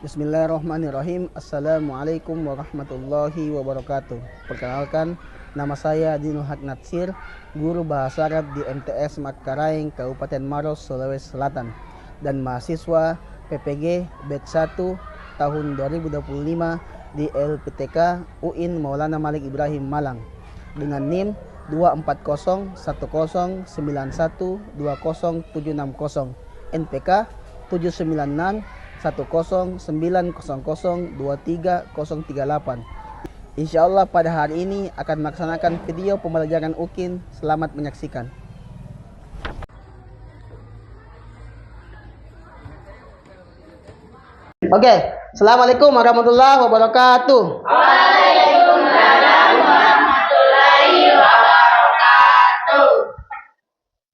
Bismillahirrahmanirrahim. Assalamualaikum warahmatullahi wabarakatuh. Perkenalkan, nama saya Dinul Haq Natsir, guru bahasa Arab di MTS Makkaraeng, Kabupaten Maros, Sulawesi Selatan, dan mahasiswa PPG Batch 1 tahun 2025 di LPTK UIN Maulana Malik Ibrahim Malang dengan NIM 2401091200760, NPK 7961090023038. Insyaallah pada hari ini akan melaksanakan video pembelajaran UKIN. Selamat menyaksikan. Oke, Assalamualaikum warahmatullahi wabarakatuh. Waalaikumsalam warahmatullahi wabarakatuh.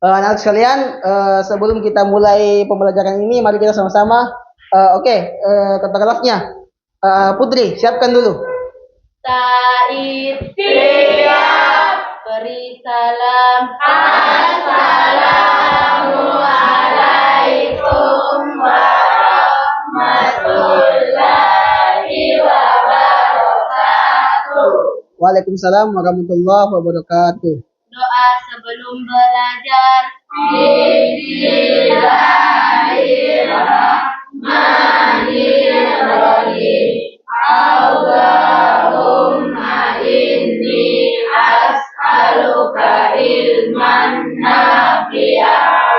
Anak sekalian, sebelum kita mulai pembelajaran ini, mari kita sama-sama. Kata kelasnya, Putri, siapkan dulu. Said siap. Beri salam. Assalamualaikum warahmatullahi wabarakatuh. Waalaikumsalam warahmatullahi wabarakatuh. Doa sebelum belajar. Bismillahirrahmanirrahim. Allahumma inni as'aluka ilman nafi'a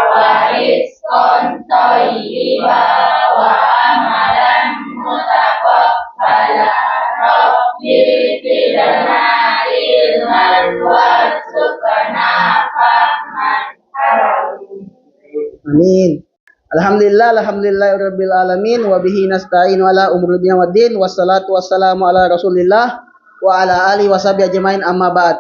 wa rizqan thayyiban wa amalan mutaqabbala. Rabbi zidna ilman warzuqna fahman. Amin. Alhamdulillahirabbil alamin wa bihi nasta'in ala umuri dunya waddin wassalatu wassalamu ala Rasulillah wa ala alihi washabihi ajmain, amma ba'd.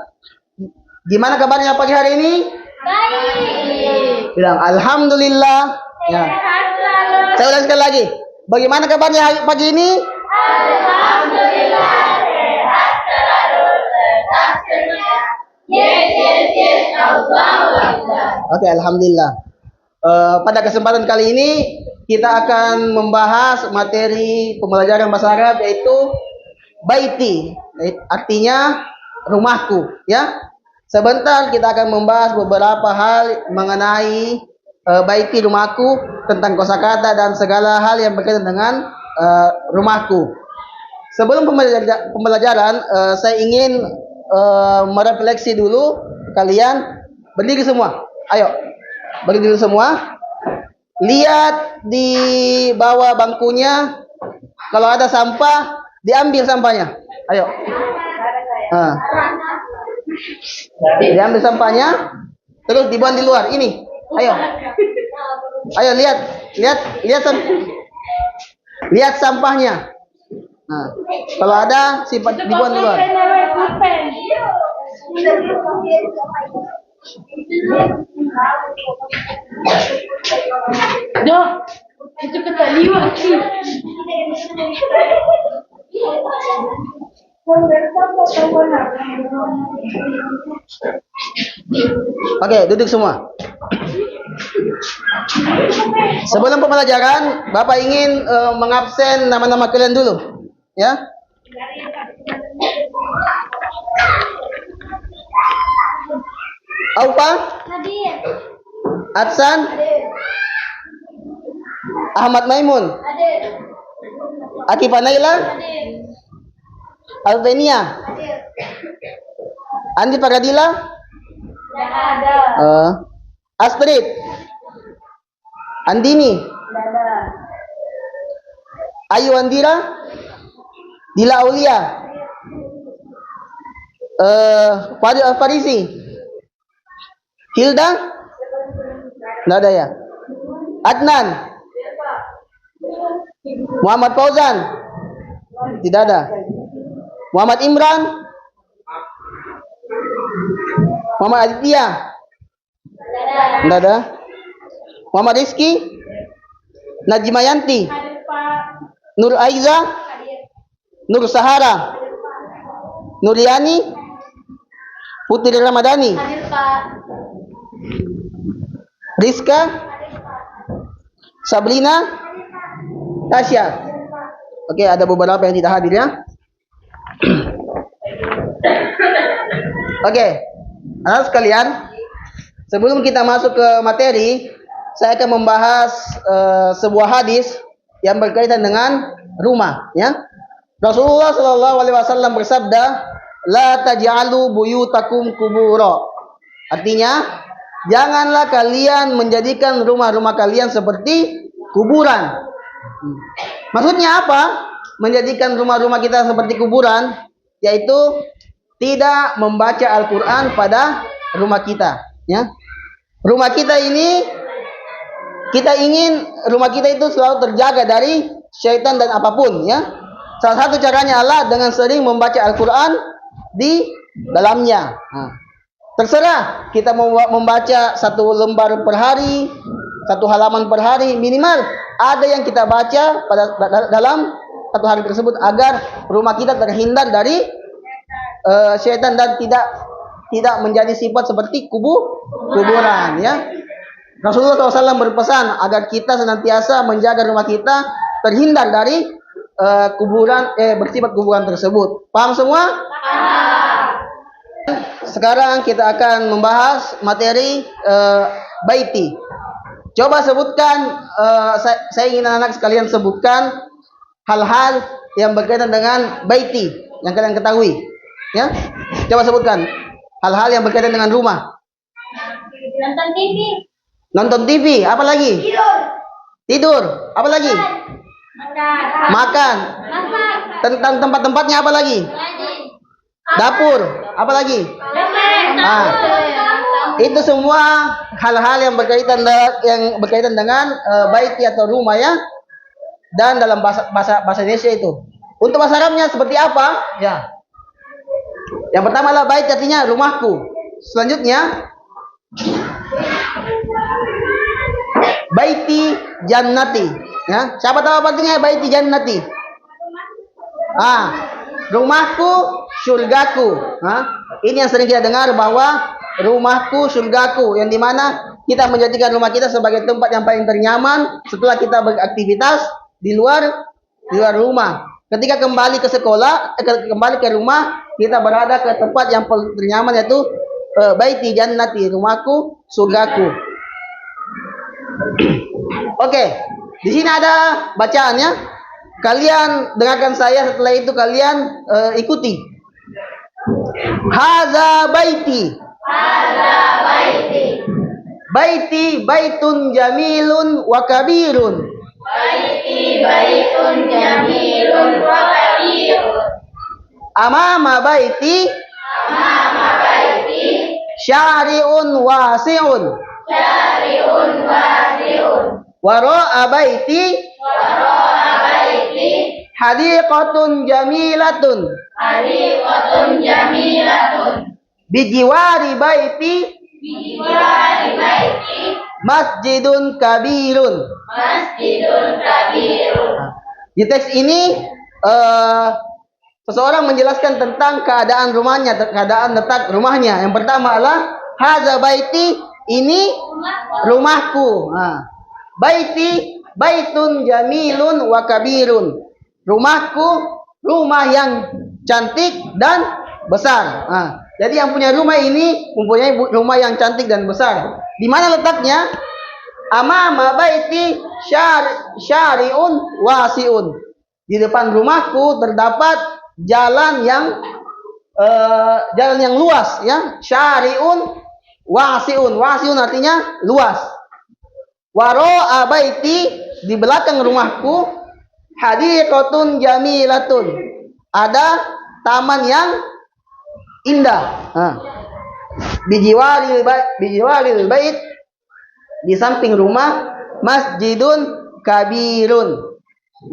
Gimana kabarnya pagi hari ini? Baik. Bilang alhamdulillah. Ya. Saya ulang sekali lagi. Bagaimana kabarnya pagi ini? Alhamdulillah sehat selalu, tetap semangat. Yes, Allahu Akbar. Oke, alhamdulillah. Pada kesempatan kali ini kita akan membahas materi pembelajaran bahasa Arab, yaitu baiti, artinya rumahku, ya. Sebentar kita akan membahas beberapa hal mengenai baiti, rumahku, tentang kosakata dan segala hal yang berkaitan dengan rumahku. Sebelum pembelajaran, saya ingin merefleksi dulu. Kalian berdiri semua. Ayo, berdiri semua. Lihat di bawah bangkunya. Kalau ada sampah, diambil sampahnya. Ayo. Diambil sampahnya, terus dibuang di luar. Ini. Ayo. Ayo lihat sampahnya. Nah, kalau ada sifat dibuang di luar. Doh, itu kata liwat sih. Oke, duduk semua. Sebelum pembelajaran, Bapak ingin mengabsen nama-nama kalian dulu, ya. Aupa, Hadir. Adsan, Ahmad Maimun, Hadir. Akifah Naila, Hadir. Alvenia, Hadir. Andi Paradila, Tidak ada. Astrid, Andini, Tidak ada. Ayu Andira, Dila Aulia, Fadil Al-Farisi, Hilda, tidak ada ya. Adnan, Muhammad Fauzan, tidak ada. Muhammad Imran, Muhammad Aditya, tidak ada. Muhammad Rizki, Najimayanti, Hadir Pak. Nur Aiza, Hadir. Nur Sahara, Nuriani, Putri Ramadhani, Hadir Pak. Rizka, Sabrina, Tasya, Oke, ada beberapa yang tidak hadir ya. Oke, anak sekalian, sebelum kita masuk ke materi, saya akan membahas sebuah hadis yang berkaitan dengan rumah. Ya, Rasulullah Shallallahu Alaihi Wasallam bersabda, "La taj'alu buyutakum kubura." Artinya, janganlah kalian menjadikan rumah-rumah kalian seperti kuburan. Maksudnya apa? Menjadikan rumah-rumah kita seperti kuburan, yaitu tidak membaca Al-Quran pada rumah kita. Ya, rumah kita ini, kita ingin rumah kita itu selalu terjaga dari syaitan dan apapun. Ya, salah satu caranya adalah dengan sering membaca Al-Quran di dalamnya. Nah, terserah kita mau membaca 1 lembar per hari, 1 halaman per hari, minimal ada yang kita baca pada dalam 1 hari tersebut agar rumah kita terhindar dari syaitan dan tidak menjadi sifat seperti kuburan. Ya, Rasulullah SAW berpesan agar kita senantiasa menjaga rumah kita terhindar dari bersifat kuburan tersebut. Paham semua? Sekarang kita akan membahas materi baiti. Coba sebutkan, saya ingin anak-anak sekalian sebutkan hal-hal yang berkaitan dengan baiti yang kalian ketahui. Ya, coba sebutkan hal-hal yang berkaitan dengan rumah. Nonton TV. Nonton TV, apa lagi? Tidur, apa lagi? Makan. Tentang tempat-tempatnya apa lagi? Dapur, apa lagi? Nah, itu semua hal-hal yang berkaitan dengan baiti atau rumah ya. Dan dalam bahasa Indonesia itu. Untuk bahasa Arabnya seperti apa? Ya. Yang pertama adalah bait, artinya rumahku. Selanjutnya baiti jannati. Ya, siapa tahu apa artinya baiti jannati? Rumahku, surgaku. Ini yang sering kita dengar bahwa rumahku, surgaku, yang dimana kita menjadikan rumah kita sebagai tempat yang paling ternyaman setelah kita beraktivitas di luar rumah. Ketika kembali ke sekolah, kembali ke rumah, kita berada ke tempat yang paling ternyaman, yaitu baiti jannati, rumahku, surgaku. Oke, di sini ada bacaannya. Kalian dengarkan saya, setelah itu kalian ikuti. Haza baiti. Baiti baitun jamilun wa kabirun. Amama baiti syari'un wasi'un. Wara'a baiti hadiqatun jamilatun. Bijiwari baiti masjidun kabirun. Di teks ini seseorang menjelaskan tentang keadaan rumahnya, keadaan letak rumahnya. Yang pertama adalah haza baiti, ini rumahku. Baiti baitun jamilun wa kabirun. Rumahku, rumah yang cantik dan besar. Jadi yang punya rumah ini mempunyai rumah yang cantik dan besar. Di mana letaknya? Amama baiti syari'un wasi'un. Di depan rumahku terdapat jalan yang luas, ya. Syari'un wasi'un. Wasi'un artinya luas. Wara'a baiti, di belakang rumahku, hadiqatun jamilatun. Ada taman yang indah. Bijiwaril bait, di samping rumah, masjidun kabirun.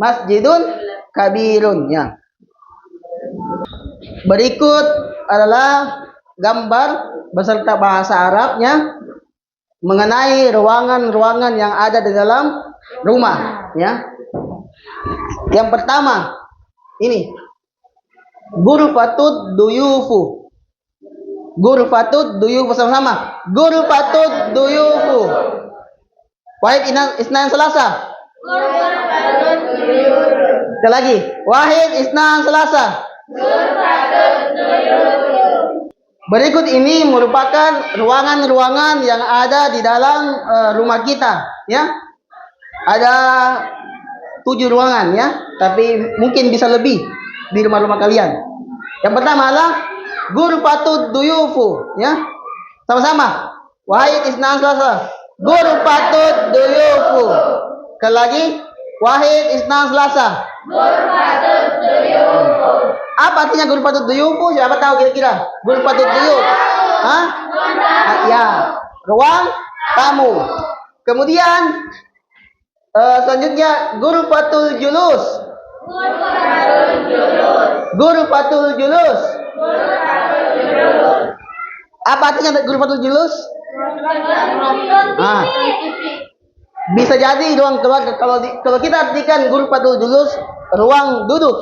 Masjidun kabirun, ya. Berikut adalah gambar beserta bahasa Arabnya mengenai ruangan-ruangan yang ada di dalam rumah, ya. Yang pertama, ini Ghurfatud duyufu. Ghurfatud duyufu, sama-sama. Ghurfatud duyufu. Wahid isnan selasa. Sekali lagi. Wahid, isnan, selasa. Berikut ini merupakan ruangan-ruangan yang ada di dalam rumah kita, ya. Ada 7 ruangan, ya. Tapi mungkin bisa lebih di rumah-rumah kalian. Yang pertama adalah ghurfatud duyufu, ya. Sama-sama. Wahid, isnan, selasa. Ghurfatud duyufu. Sekali lagi. Wahid, isnan, selasa. Apa artinya ghurfatud duyufu? Siapa tahu kira-kira? Ghurfatud duyuf. Hah? Ya, ruang tamu. Kemudian selanjutnya ghurfatul julus. Ghurfatul julus. Apa artinya ghurfatul julus? Ah. Bisa jadi ruang keluarga. Kalau kita artikan ghurfatul julus, ruang duduk.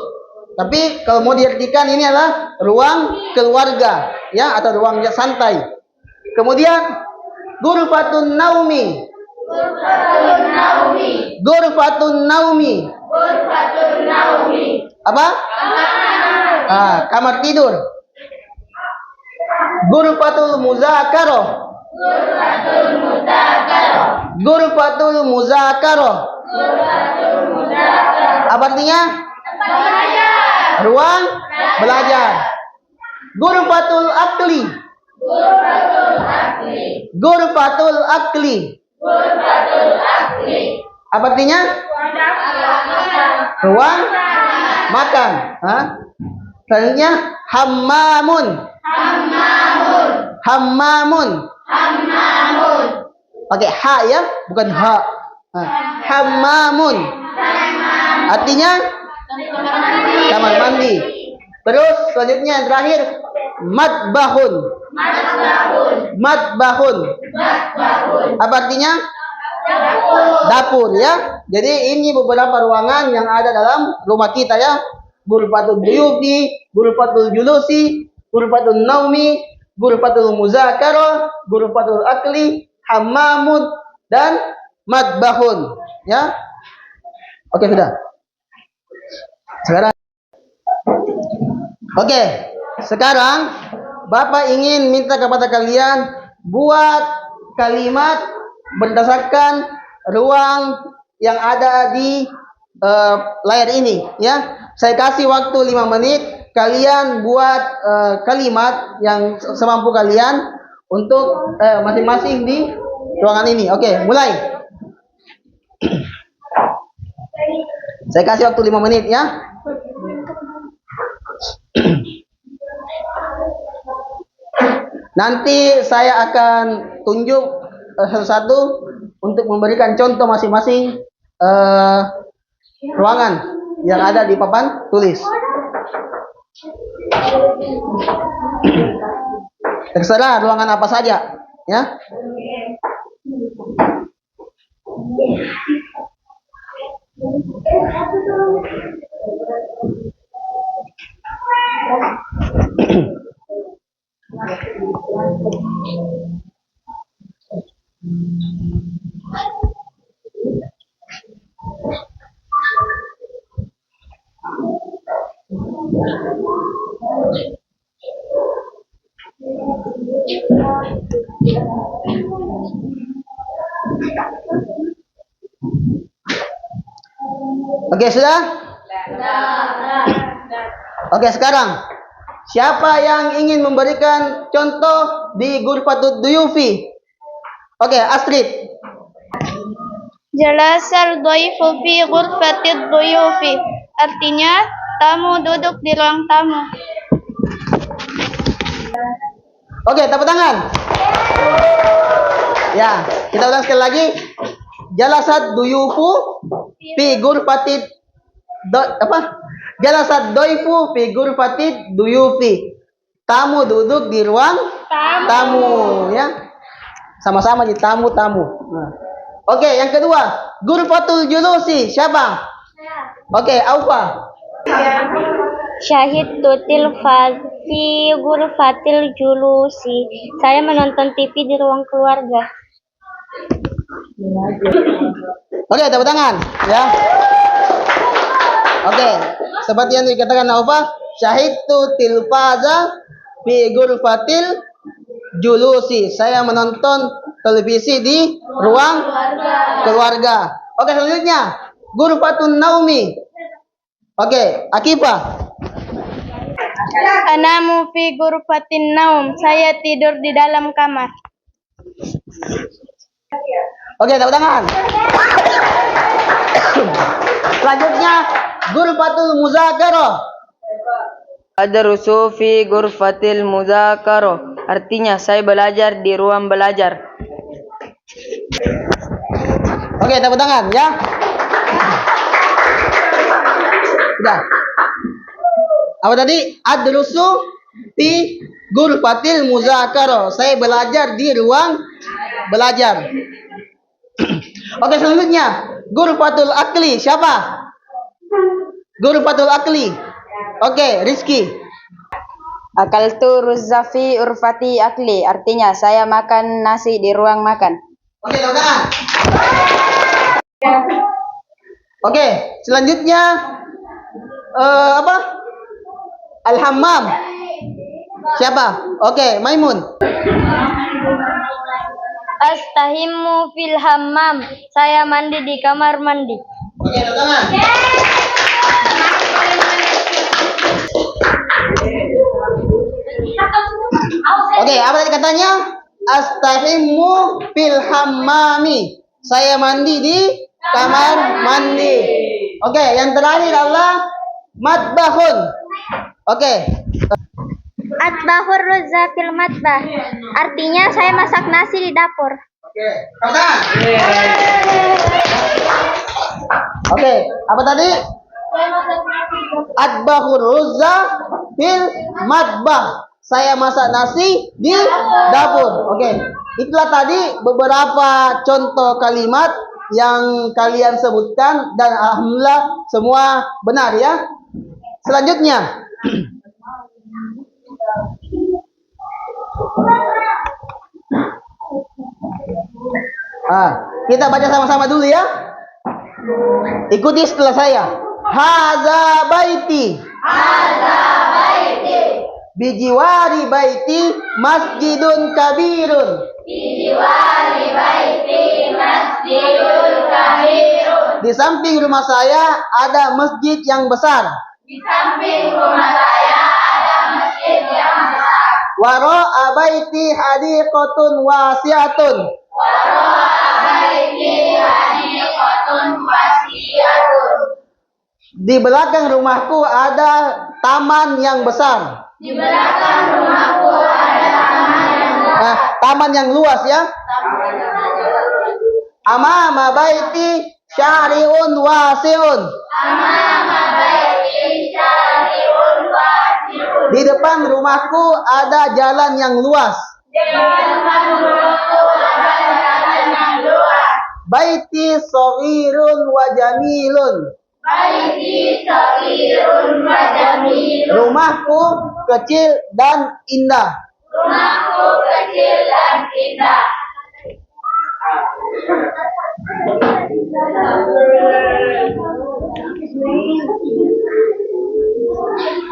Tapi kalau mau diartikan ini adalah ruang keluarga, ya, atau ruang santai. Kemudian ghurfatun naumi. Ghurfatun naumi. Apa? Kamar tidur. Ghurfatul muzakarah. Ghurfatul muzakarah. Apa artinya? Ruang belajar. Ghurfatul akli. Ghurfatul akli. Apa artinya? Ruang makan. Selanjutnya hammamun. Hammamun. Pakai ha, ya, bukan ha. Hammamun. Artinya kamar mandi. Terus selanjutnya yang terakhir matbahun. Matbahun. Apa artinya? Dapur, ya. Jadi ini beberapa ruangan yang ada dalam rumah kita, ya. Ghurfatul duyufi, ghurfatul julusi, ghurfatul naumi, ghurfatul muzakarah, ghurfatul akli, hammamun, dan matbahun, ya. Oke, sudah. Sekarang Bapak ingin minta kepada kalian buat kalimat berdasarkan ruang yang ada di layar ini, ya. Saya kasih waktu 5 menit. Kalian buat kalimat yang semampu kalian untuk masing-masing di ruangan ini. Oke, mulai. Saya kasih waktu 5 menit, ya. Nanti saya akan tunjuk satu-satu untuk memberikan contoh masing-masing ruangan yang ada di papan tulis. Terserah ruangan apa saja, ya. Oke, sudah? Oke, sekarang siapa yang ingin memberikan contoh di ghurfatud duyufi? Oke, Astrid. Jalasal dhaifu fi ghurfatid dhuyufi. Artinya tamu duduk di ruang tamu. Oke, tepuk tangan. Ya, kita ulang sekali lagi. Jalasad duyufu fi ghurfatid Jalasad dhaifu fi ghurfatid duyufi. Tamu duduk di ruang tamu, ya. Sama-sama di tamu-tamu. Nah. Oke, yang kedua, ghurfatul julusi. Siapa? Oke, Aufa. Syahid fi ghurfatil julusi. Saya menonton TV di ruang keluarga. Oke, tepuk tangan, ya. Oke, seperti yang dikatakan Naufa, syahidtu tilfaza fi ghurfatil julusi. Saya menonton televisi di ruang keluarga. Oke, selanjutnya ghurfatun naumi. Oke, Akifah. Anamu fi ghurfatin naum. Saya tidur di dalam kamar. Oke, tepuk tangan. Selanjutnya ghurfatul muzakarah. Adrusu fi ghurfatil mudzakarah. Artinya saya belajar di ruang belajar. Oke, tepuk tangan, ya. Udah. Apa tadi? Adrusu fi ghurfatil muzakarah. Saya belajar di ruang belajar. Oke, selanjutnya ghurfatul akli. Siapa? Ghurfatul akli. Oke, Rizky. Akaltu ruzza fi urfati akli. Artinya saya makan nasi di ruang makan. Oke, tepuk tangan. Oke, selanjutnya apa? Al-Hammam. Siapa? Oke, Maimun. Astahimmu fil hammam. Saya mandi di kamar mandi. Oke, tepuk tangan. Oke, apa tadi katanya? Astahimmu fil hammami. Saya mandi di kamar mandi. Oke, yang terakhir adalah matbahun. Oke. Atbahur ruzza fil matbah. Artinya saya masak nasi di dapur. Oke, tepuk tangan. Oke, apa tadi? Atbahur ruzza fil matbah. Saya masak nasi di dapur. Oke, itulah tadi beberapa contoh kalimat yang kalian sebutkan dan alhamdulillah semua benar ya. Selanjutnya kita baca sama-sama dulu ya. Ikuti setelah saya. Haza baiti. Haza baiti. Bijiwari baiti masjidun kabirun. Bijiwari baiti masjidun kabirun. Di samping rumah saya ada masjid yang besar. Di samping rumah saya ada masjid yang besar. Wara'a baiti hadiqatun wasi'atun. Wara'a baiti hadiqatun wasi'atun. Di belakang rumahku ada taman yang besar. Di belakang rumahku ada taman yang besar. Taman yang luas ya. Amama baiti syari'un wasi'un. Amama baiti syari'un wasi'un. Di depan rumahku ada jalan yang luas. Di depan rumahku ada jalan yang luas. Baiti shaghirun wa jamilun. Baiti shaghirun wa jamilun. Rumahku kecil dan indah. Rumahku kecil dan indah.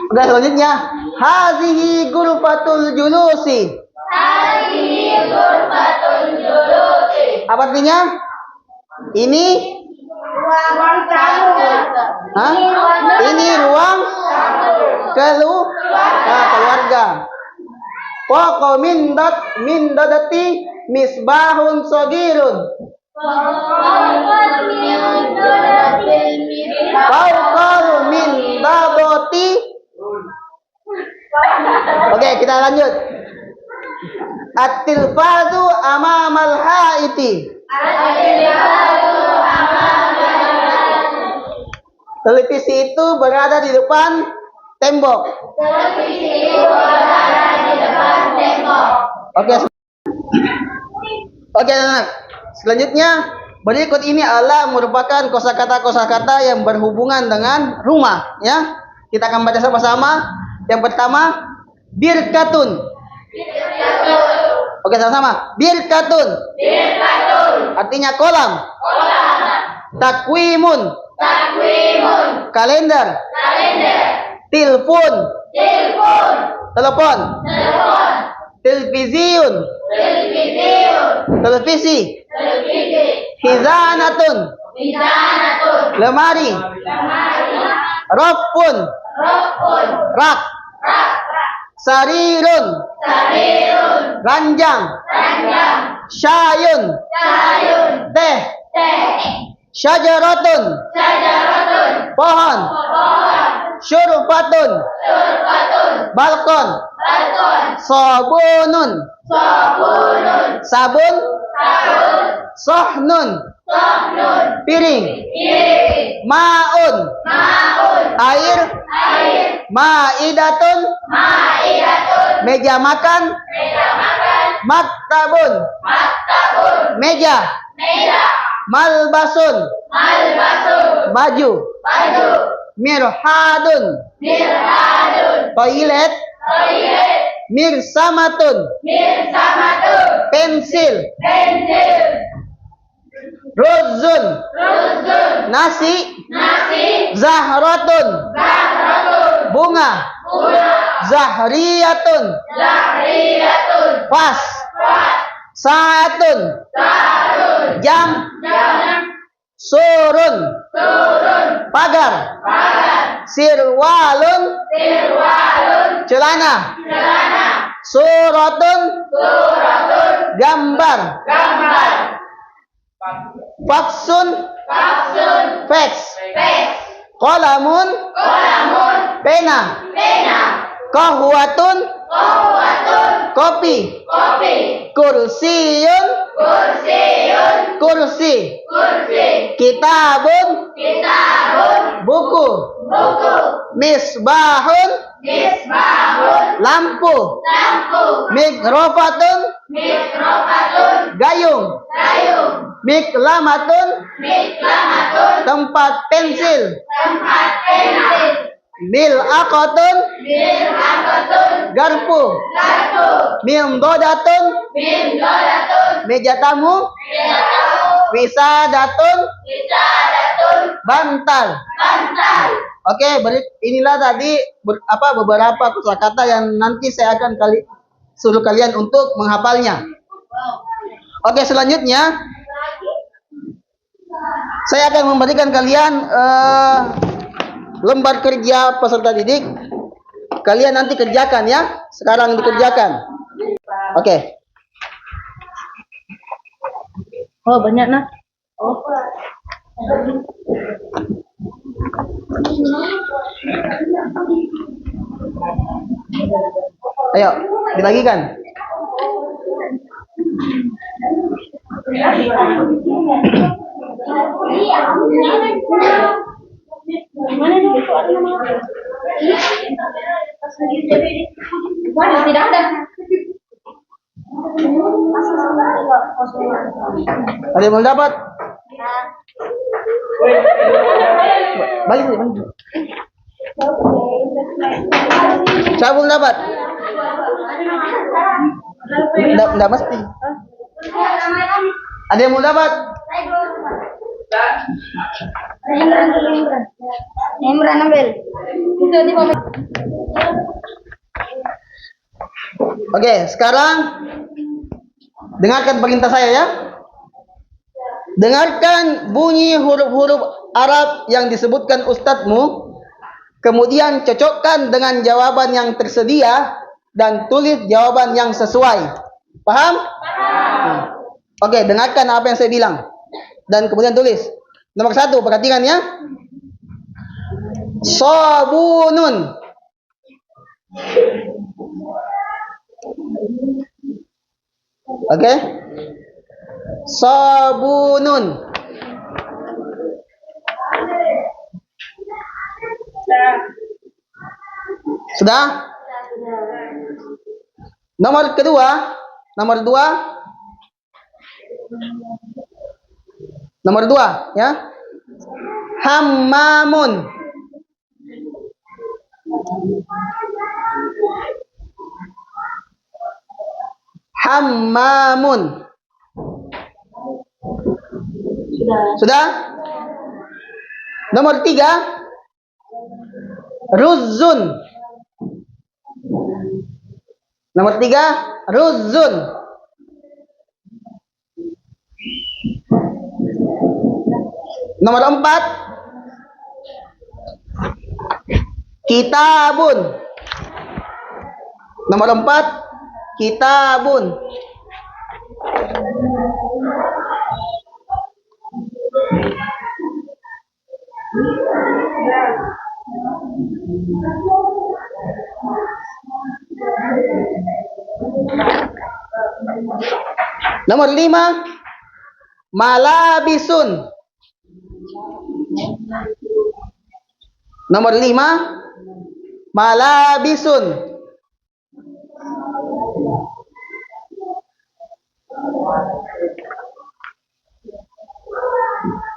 Oke, selanjutnya hazihi ghurfatul julusi. Hazihi ghurfatul julusi. Apa artinya? Ini ruang tamu. Hah? Ini ruang keluarga. Wa min dadati misbahun sagirun. Fauqahu min dadati. Oke, kita lanjut. At-tilfazu amamal haiti. Televisi itu berada di depan tembok. Oke, anak. Selanjutnya, berikut ini adalah merupakan kosakata yang berhubungan dengan rumah, ya. Kita akan baca sama-sama. Yang pertama, birkatun. Oke, sama-sama. Birkatun. Artinya kolam. Takwimun. Kalender. Telepon. Telepon. Televisiun. Televisi. Hizanatun. Lemari. Rafun. Rak. Sarirun. Ranjang. Syayun. Teh. Syajaratun. Pohon. Syurfatun. Balkon. Sabunun. Sabun. Sohnun. Piring. Maun. Air. Maidatun. Meja makan. Maktabun. Meja. Malbasun. Baju. Mirhadun. Toilet. Mirsamatun. Pensil. Ruzun. Nasi. Zahratun. Bunga. Zahriyatun. Pas. Saatun. Jam. Surun. Pagar. Sirwalun. Celana. Suratun. Gambar. Faksun. Fax. Qalamun. Pena. Kahwatun. Kopi. Kursiyun. Kursi. Kitabun. Buku. Misbahun. Lampu. Mikrofatun. Gayung. Miklamatun. Tempat pensil. Mil'aqatun. Garpu. Mimdodatun. Meja tamu. Wisadatun. Bantal. Oke, inilah tadi beberapa kosakata yang nanti saya akan suruh kalian untuk menghafalnya. Oke, selanjutnya saya akan memberikan kalian lembar kerja peserta didik. Kalian nanti kerjakan ya. Sekarang dikerjakan. Oke. Oh, banyak nah. Ayo, dibagikan. Tidak ada. Ada yang belum dapat? Bagi. Saya belum dapat. Tidak mesti. Ada yang mau dapat? Imran ambil. Itu di bawah. Oke, sekarang dengarkan perintah saya ya. Dengarkan bunyi huruf-huruf Arab yang disebutkan ustadzmu, kemudian cocokkan dengan jawaban yang tersedia dan tulis jawaban yang sesuai. Paham? Oke, dengarkan apa yang saya bilang dan kemudian tulis. Nomor 1, perhatikan ya. Sabunun. Oke. Sabunun. Sudah? Nomor kedua, nomor 2 ya. Hammamun. Hammamun. Sudah? Nomor 3, ruzzun. Nomor 3, ruzzun. Nomor 4, kitabun. Nomor 4, kitabun. Nomor 5, malabisun. Nomor 5, malabisun.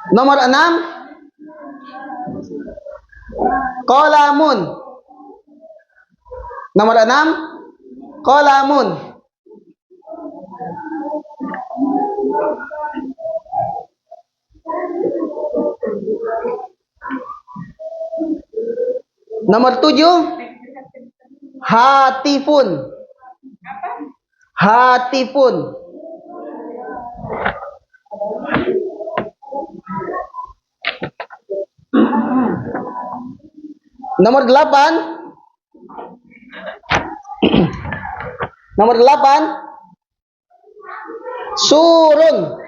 Nomor 6, qalamun. Nomor 6, qalamun. Nomor 7, hatifun. Hatifun. Nomor 8, nomor 8, surun.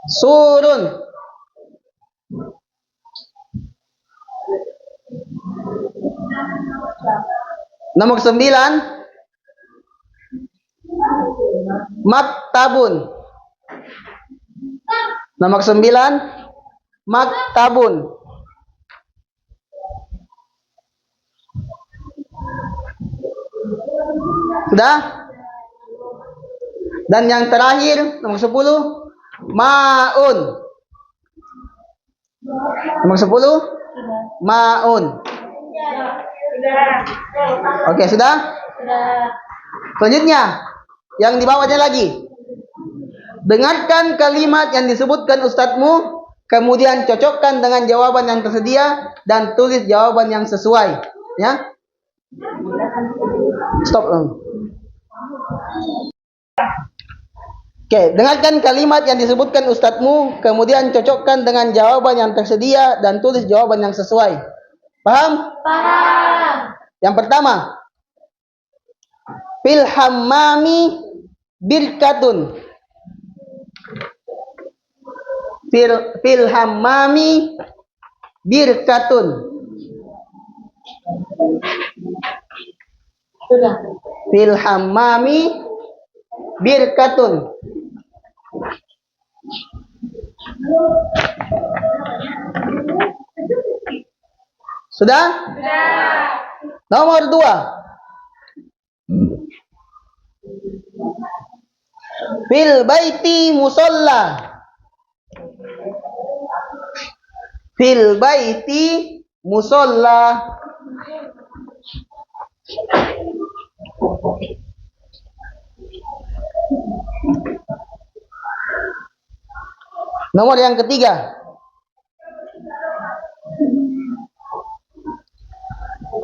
Surun. Nomor 9, maktabun. Nomor 9, maktabun. Sudah? Dan yang terakhir, nomor 10, maun. Nomor 10, maun. Oke, sudah? Selanjutnya, yang di bawahnya lagi. Dengarkan kalimat yang disebutkan ustadzmu, kemudian cocokkan dengan jawaban yang tersedia dan tulis jawaban yang sesuai. Ya? Stop. Oke, dengarkan kalimat yang disebutkan ustadzmu, kemudian cocokkan dengan jawaban yang tersedia dan tulis jawaban yang sesuai. Paham? Paham. Yang pertama, fil hammami birkatun. Fil hammami birkatun. Sudah. Fil hammami birkatun. Sudah? Sudah. Nomor 2. Fil baiti musalla. Fil baiti musalla. Nomor yang ketiga,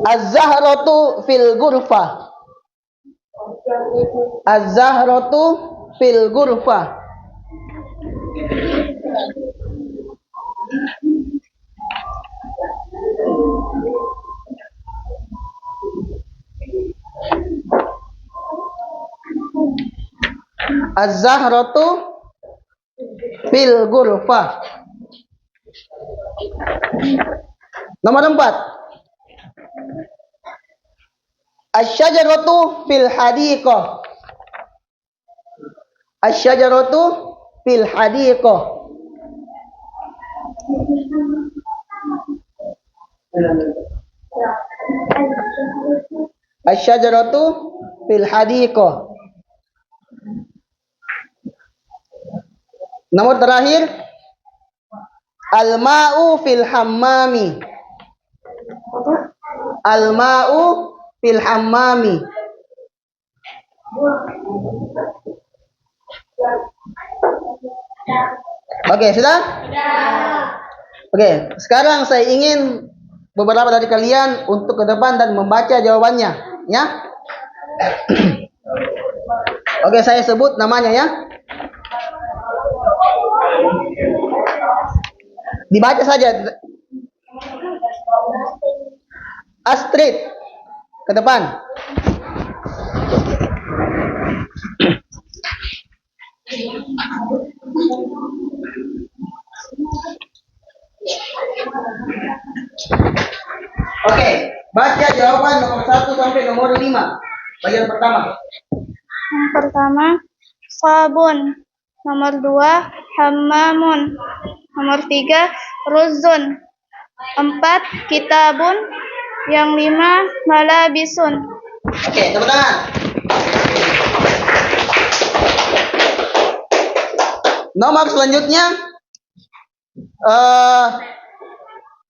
az-zahratu fil ghurfah. Az-zahratu fil ghurfah. Az-zahratu fil ghurfah. Nomor 4, asy-syajaratu fil hadiqah. Asy-syajaratu fil hadiqah. Asy-syajaratu fil hadiqah. Nomor terakhir, al-ma'u fil hammami. Al-ma'u fil hammami. Oke, sudah? Oke, sekarang saya ingin beberapa dari kalian untuk ke depan dan membaca jawabannya, ya. Oke, saya sebut namanya ya. Dibaca saja. Astrid, ke depan. Oke, baca jawaban nomor 1 sampai nomor 5. Bagian pertama. Yang pertama, sabun. Nomor 2, hammamun. Nomor 3, ruzun. 4, kitabun. Yang 5, malabisun. Oke, tepuk tangan. Nomor selanjutnya,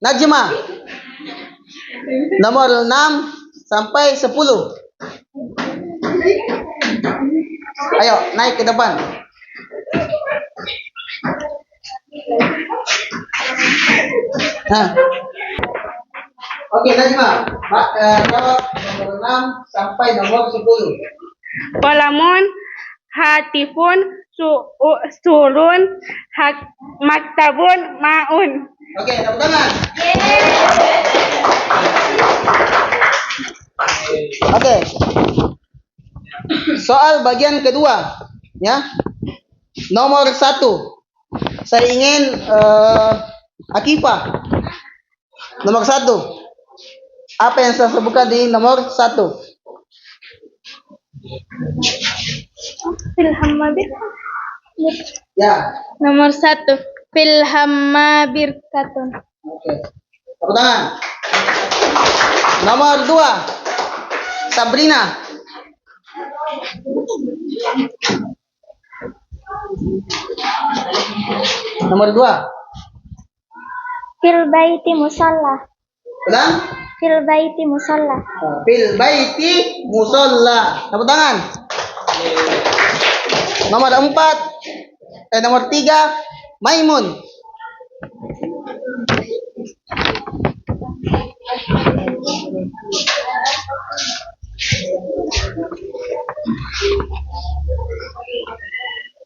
Najma. Nomor 6 sampai 10. Ayo, naik ke depan. Nah. Oke, Najma. Jawab nomor 6 sampai nomor 10. Kolamun, hatifun, surun, maktabun, maun. Oke, tepuk tangan. Oke. Soal bagian kedua, ya. Nomor 1. Saya ingin Akifah. Nomor 1. Apa yang saya sebutkan di nomor 1? Filhamabir. Ya. Nomor 1, filhamabirkatun. Oke. Tepuk tangan. Nomor 2. Sabrina. Nomor 2. Fil baiti musalla. Ulang. Fil baiti musalla. Fil baiti musalla. Tepuk tangan. Nomor 4. Nomor 3. Maimun.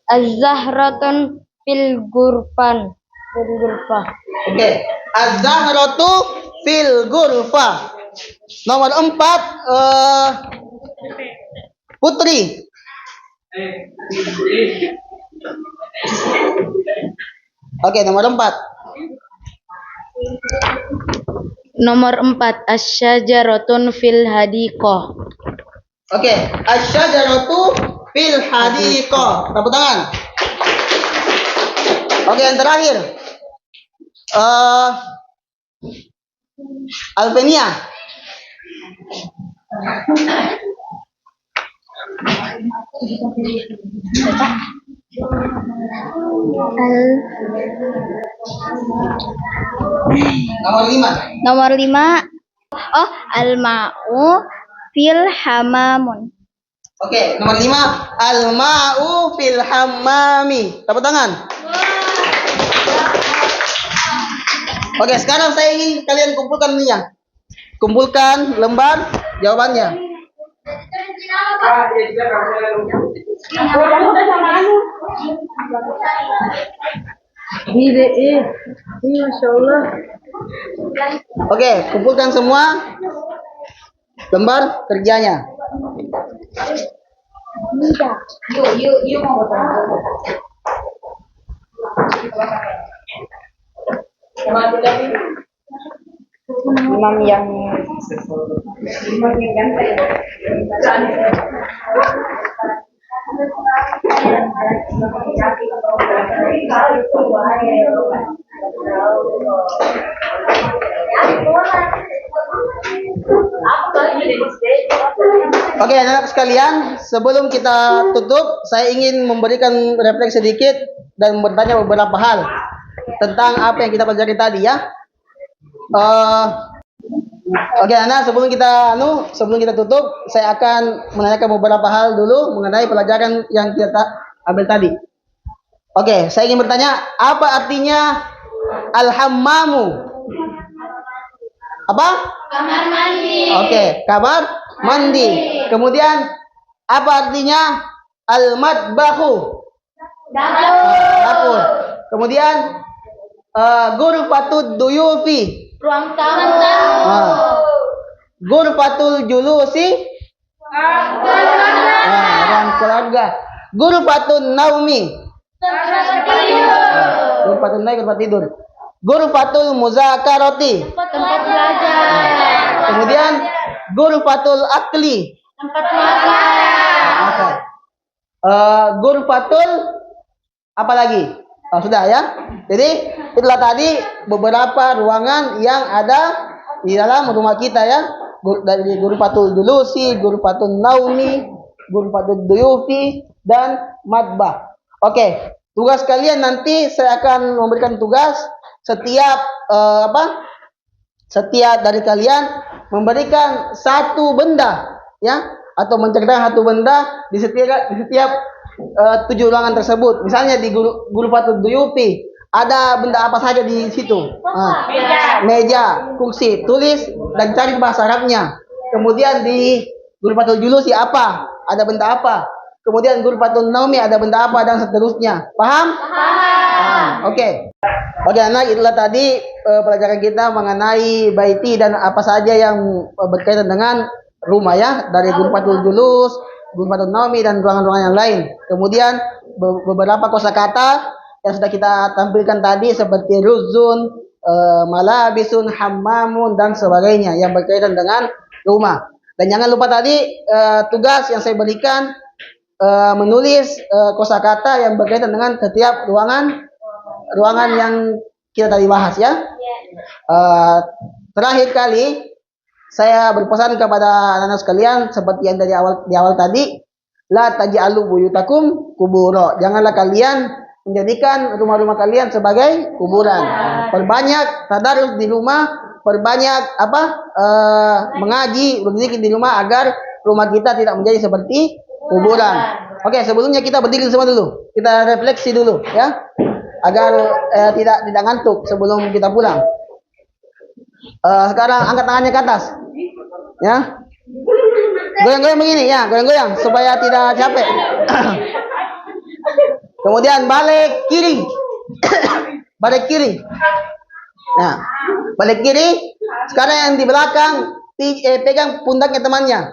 Az-zahratun fil gurfan. Fil gurfah. Oke. Az-zahratu fil ghurfah. Nomor 4. Putri. Oke, nomor 4. Nomor 4, asy-syajaratun fil hadiqah. Oke, asy-syajaratu fil hadiqah. Tepuk tangan. Oke, yang terakhir. Alvenia. Nomor 5. Nomor 5, al-ma'u fil hamamun. Oke, nomor 5. Al-ma'u fil hammami. Tepuk tangan. Oke, sekarang saya ingin kalian kumpulkan ini ya. Kumpulkan lembar jawabannya. Oke, kumpulkan semua lembar kerjanya. Imam yang Oke, anak-anak sekalian, sebelum kita tutup, saya ingin memberikan refleksi sedikit dan bertanya beberapa hal tentang apa yang kita pelajari tadi ya. Oke, anak, sebelum kita tutup, saya akan menanyakan beberapa hal dulu mengenai pelajaran yang kita ambil tadi. Oke, saya ingin bertanya, apa artinya al-hammamu? Apa? Kamar mandi. Oke, kamar mandi. Kemudian apa artinya al-matbahu? Dapur. Kemudian ghurfatud duyufi. Ruang tamu. Ghurfatul julusi. Ruang keluarga. Ghurfatun naumi. Ghurfatun naumi, ghurfat tidur. Ghurfatul muzakarati. Tempat belajar. Kemudian ghurfatul akli. Tempat makan. Ghurfatul apa lagi? Sudah ya. Jadi itulah tadi beberapa ruangan yang ada di dalam rumah kita ya. Dari ghurfatul julusi, ghurfatul naumi, ghurfatul duyufi, dan matbah. Oke, tugas kalian nanti saya akan memberikan tugas setiap setiap dari kalian memberikan satu benda ya, atau menceritakan satu benda di setiap 7 ruangan tersebut. Misalnya di ghurfatul duyufi ada benda apa saja di situ? Meja, kursi, tulis dan cari bahasa Arabnya. Kemudian di ghurfatul julusi apa? Ada benda apa? Kemudian ghurfatul naumi ada benda apa, dan seterusnya. Paham? Paham. Oke. Oke, anak, itulah tadi pelajaran kita mengenai baiti dan apa saja yang berkaitan dengan rumah ya, dari ghurfatul julus, ghurfatul naumi, dan ruangan-ruangan yang lain. Kemudian beberapa kosakata yang sudah kita tampilkan tadi seperti ruzun, malabisun, hammamun, dan sebagainya yang berkaitan dengan rumah. Dan jangan lupa tadi tugas yang saya berikan menulis kosakata yang berkaitan dengan setiap ruangan yang kita tadi bahas ya. Terakhir kali saya berpesan kepada anak-anak sekalian seperti yang di awal tadi, la taj'alu buyutakum kubura. Janganlah kalian menjadikan rumah-rumah kalian sebagai kuburan. Perbanyak tadarus di rumah, perbanyak mengaji, berzikir di rumah agar rumah kita tidak menjadi seperti kuburan. Oke, sebelumnya kita berdiri semua dulu. Kita refleksi dulu ya, agar tidak ngantuk sebelum kita pulang. Sekarang angkat tangannya ke atas. Ya. Goyang-goyang begini ya, goyang-goyang supaya tidak capek. Kemudian balik kiri. Balik kiri. Nah, balik kiri. Sekarang yang di belakang pegang pundaknya temannya.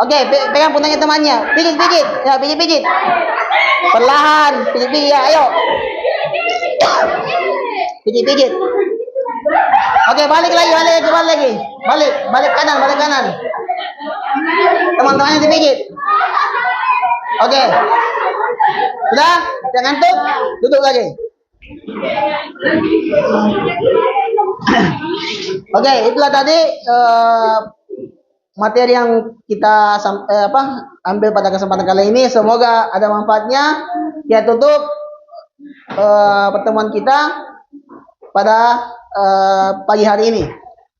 Oke, pegang pundaknya temannya. Pijit. Ya, pijit. Perlahan, pijit ya, ayo. Pijit. Oke, balik lagi. Balik kanan. Teman-temannya dipijit. Oke. Sudah? Jangan ngantuk? Duduk lagi. Oke, itulah tadi materi yang kita ambil pada kesempatan kali ini. Semoga ada manfaatnya. Kita tutup pertemuan kita pada pagi hari ini.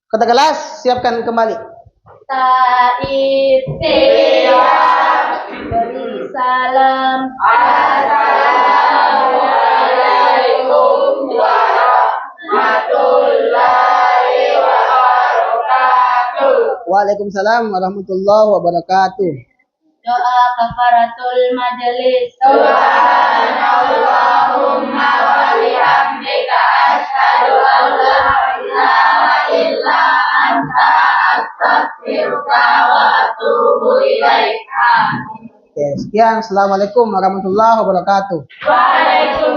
Kota kelas, siapkan kembali. Taib siap beri salam. Assalamualaikum warahmatullahi wabarakatuh. Waalaikumsalam warahmatullahi wabarakatuh. Doa kafaratul majelis. Subhanallahumma wa bihamdika asyhadu an la ilaha illa anta astaghfiruka wa atubu ilaika. Oke, sekian. Assalamualaikum warahmatullahi wabarakatuh. Waalaikumsalam.